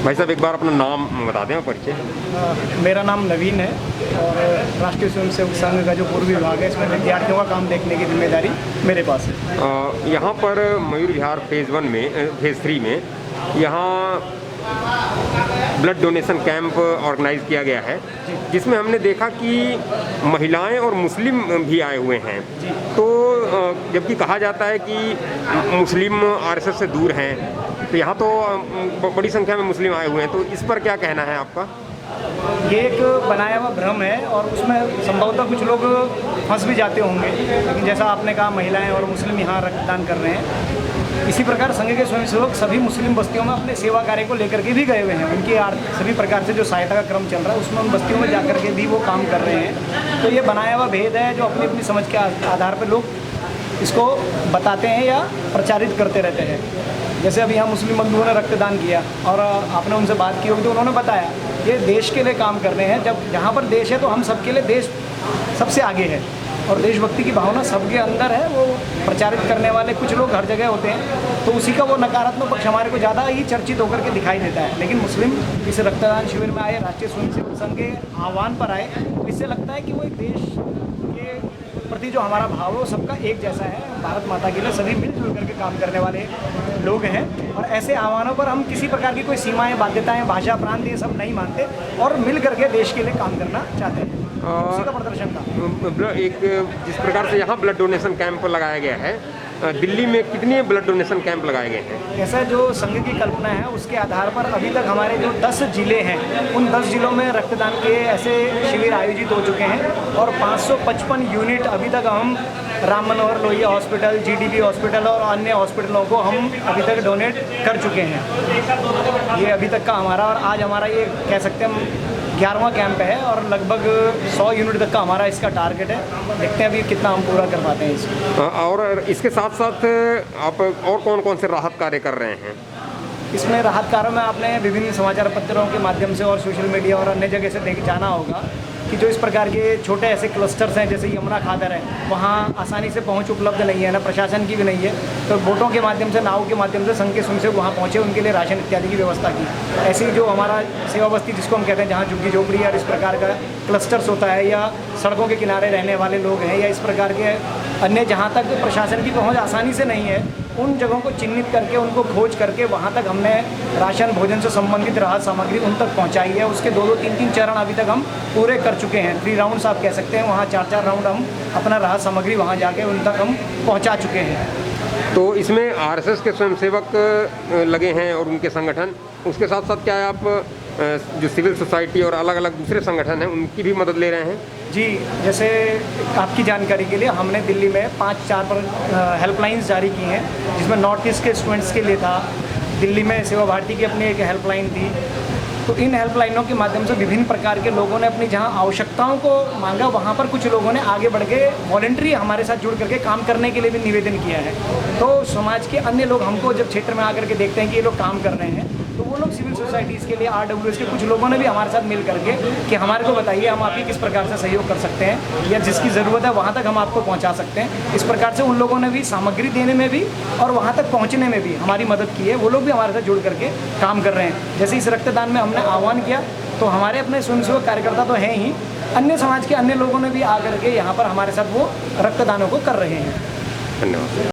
भाई साहब एक बार अपना नाम बता दें, परिचय। मेरा नाम नवीन है और राष्ट्रीय स्वयंसेवक संघ का जो पूर्व विभाग है इसमें विद्यार्थियों का काम देखने की जिम्मेदारी मेरे पास है। यहाँ पर मयूर विहार फेज़ 3 में यहाँ ब्लड डोनेशन कैंप ऑर्गेनाइज किया गया है, जिसमें हमने देखा कि महिलाएं और मुस्लिम भी आए हुए हैं। तो जबकि कहा जाता है कि मुस्लिम आरएसएस से दूर हैं, तो यहाँ तो बड़ी संख्या में मुस्लिम आए हुए हैं, तो इस पर क्या कहना है आपका? ये एक बनाया हुआ भ्रम है और उसमें संभवतः कुछ लोग फंस भी जाते होंगे, लेकिन जैसा आपने कहा महिलाएं और मुस्लिम यहाँ रक्तदान कर रहे हैं, इसी प्रकार संघ के स्वयंसेवक सभी मुस्लिम बस्तियों में अपने सेवा कार्य को लेकर के भी गए हुए हैं। उनकी सभी प्रकार से जो सहायता का क्रम चल रहा है उसमें उन बस्तियों में जाकर के भी वो काम कर रहे हैं। तो ये बनाया हुआ भेद है जो अपनी अपनी समझ के आधार पर लोग इसको बताते हैं या प्रचारित करते रहते हैं। जैसे अभी यहाँ मुस्लिम बंधुओं ने रक्तदान किया और आपने उनसे बात की होगी तो उन्होंने बताया ये देश के लिए काम कर रहे हैं। जब जहाँ पर देश है तो हम सबके लिए देश सबसे आगे है और देशभक्ति की भावना सबके अंदर है। वो प्रचारित करने वाले कुछ लोग हर जगह होते हैं, तो उसी का वो नकारात्मक पक्ष हमारे को ज़्यादा ही चर्चित होकर के दिखाई देता है। लेकिन मुस्लिम इस रक्तदान शिविर में आए, राष्ट्रीय स्वयंसेवक संघ के आह्वान पर आए, इससे लगता है कि वो एक देश के प्रति जो हमारा भाव है वो सबका एक जैसा है। भारत माता के लिए सभी मिलजुल करके काम करने वाले लोग हैं और ऐसे आह्वानों पर हम किसी प्रकार की कोई सीमाएं, बाध्यताएं, भाषा, प्रांत ये सब नहीं मानते और मिल करके देश के लिए काम करना चाहते हैं। उसी का प्रदर्शन था। एक जिस प्रकार से यहाँ ब्लड डोनेशन कैंप लगाया गया है, दिल्ली में कितने ब्लड डोनेशन कैंप लगाए गए हैं? ऐसा जो संघ की कल्पना है उसके आधार पर अभी तक हमारे जो 10 जिले हैं उन 10 जिलों में रक्तदान के ऐसे शिविर आयोजित हो चुके हैं और 555 यूनिट अभी तक हम Ram Manohar Lohia hospital, GDB hospital और अन्य हॉस्पिटलों को हम अभी तक डोनेट कर चुके हैं। ये अभी तक का हमारा, और आज हमारा ये कह सकते हैं हम 11वां कैंप है और लगभग 100 यूनिट तक का हमारा इसका टारगेट है। देखते हैं अभी कितना हम पूरा कर पाते हैं इसको। और इसके साथ साथ आप और कौन कौन से राहत कार्य कर रहे हैं? इसमें राहत कार्यों में आपने विभिन्न समाचार पत्रों के माध्यम से और सोशल मीडिया और अन्य जगह से जाना होगा कि जो इस प्रकार के छोटे ऐसे क्लस्टर्स हैं जैसे यमुना खादर है, वहाँ आसानी से पहुँच उपलब्ध नहीं है, ना प्रशासन की भी नहीं है, तो बोटों के माध्यम से, नाव के माध्यम से संघ के स्वयंसेवक वहाँ पहुँचे, उनके लिए राशन इत्यादि की व्यवस्था की। ऐसी जो हमारा सेवा बस्ती जिसको हम कहते हैं, जहाँ झुग्गी झोपड़ी या इस प्रकार का क्लस्टर्स होता है या सड़कों के किनारे रहने वाले लोग हैं या इस प्रकार के अन्य जहाँ तक प्रशासन की पहुँच आसानी से नहीं है, उन जगहों को चिन्हित करके उनको खोज करके वहाँ तक हमने राशन, भोजन से संबंधित राहत सामग्री उन तक पहुँचाई है। उसके 2-2, 3-3 चरण अभी तक हम पूरे कर चुके हैं। 3 राउंड्स आप कह सकते हैं, वहाँ 4-4 राउंड हम अपना राहत सामग्री वहाँ जाके उन तक हम पहुँचा चुके हैं। तो इसमें आरएसएस के स्वयंसेवक लगे हैं और उनके संगठन, उसके साथ साथ क्या है आप जो सिविल सोसाइटी और अलग अलग दूसरे संगठन हैं उनकी भी मदद ले रहे हैं? जी, जैसे आपकी जानकारी के लिए हमने दिल्ली में 5-4 पर हेल्पलाइंस जारी की हैं, जिसमें नॉर्थ ईस्ट के स्टूडेंट्स के लिए था, दिल्ली में सेवा भारती की अपनी एक हेल्पलाइन थी। तो इन हेल्पलाइनों के माध्यम से विभिन्न प्रकार के लोगों ने अपनी जहां आवश्यकताओं को मांगा, वहां पर कुछ लोगों ने आगे बढ़ के वॉलंटरी हमारे साथ जुड़ करके काम करने के लिए भी निवेदन किया है। तो समाज के अन्य लोग हमको जब क्षेत्र में आकर के देखते हैं कि ये लोग काम कर रहे हैं, तो वो लोग सिविल सोसाइटीज़ के लिए, RWS के कुछ लोगों ने भी हमारे साथ मिल करके कि हमारे को बताइए हम आपकी किस प्रकार से सहयोग कर सकते हैं या जिसकी ज़रूरत है वहाँ तक हम आपको पहुँचा सकते हैं। इस प्रकार से उन लोगों ने भी सामग्री देने में भी और वहाँ तक पहुँचने में भी हमारी मदद की है। वो लोग भी हमारे साथ जुड़ करके काम कर रहे हैं। जैसे इस रक्तदान में हमने आह्वान किया तो हमारे अपने स्वयंसेवक कार्यकर्ता तो हैं ही, अन्य समाज के अन्य लोगों ने भी आकर के यहाँ पर हमारे साथ वो रक्तदानों को कर रहे हैं। धन्यवाद।